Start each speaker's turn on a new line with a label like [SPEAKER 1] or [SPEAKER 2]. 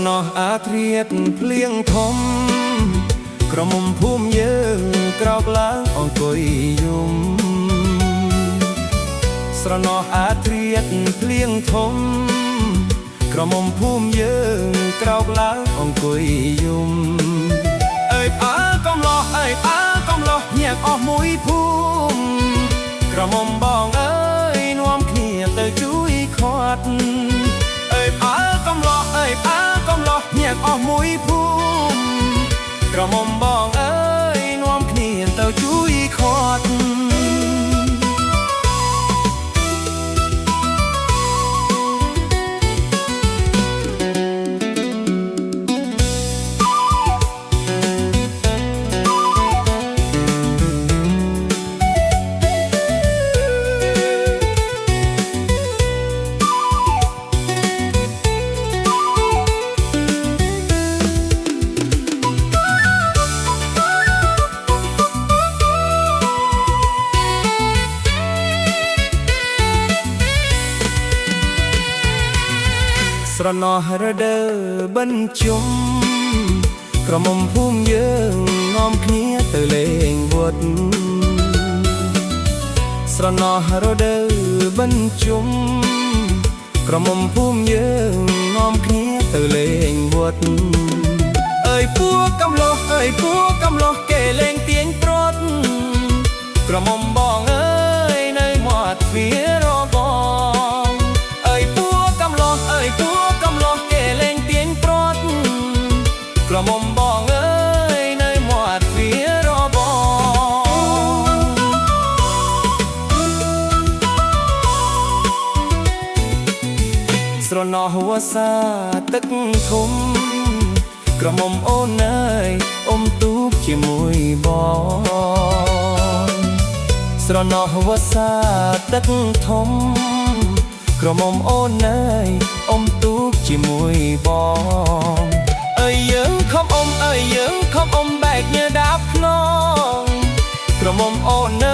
[SPEAKER 1] ណោះអាធ្រាតភ្លៀងធំក្រមុំភូមិយើងក្រោកឡើងអង្គុយយំស្រណោះអាធ្រាតភ្លៀងធំក្រមុំភូមិយើងក្រោកឡើងអង្គុយយំអើយអើកំឡោះអើយអើកំឡោះញាក់អស់មួយភូមិក្រមុំបងអើយនាំគ្នាទៅជួយខាត់អើយអើកំឡោះអើយអើកំឡោះញាក់អស់មួយភូមិក្រមុំបងអើយនាំគ្នាទៅជួយខាត់ស្រណោះរដូវបញ្ជុំក្រមុំភូមិយើងនាំគ្នាទៅលេងវត្តស្រណោះរដូវបញ្ជុំក្រមុំភូមិយើងនាំគ្នាទៅលេងវត្តអើយពួកកំឡោះអើយពួកកំឡោះគេលេងទាញព្រាត់ក្រមុំបងអើយនៅមាត់ទ្វាររបងអើយពួកកំឡោះអើយពួកក្រមុំបងអើយនៅមាត់ទ្វារបងស្រណោះវស្សាទឹកធំក្រមុំអូនអើយអ៊ំទូកជាមួយបងស្រណោះវស្សាទឹកធំក្រមុំអូនអើយអ៊ំទូកជាមួយបងអើយយើងខំអ៊ំអើយយើងខំអ៊ំបែកញើដាប់ភ្នងក្រមុំអូន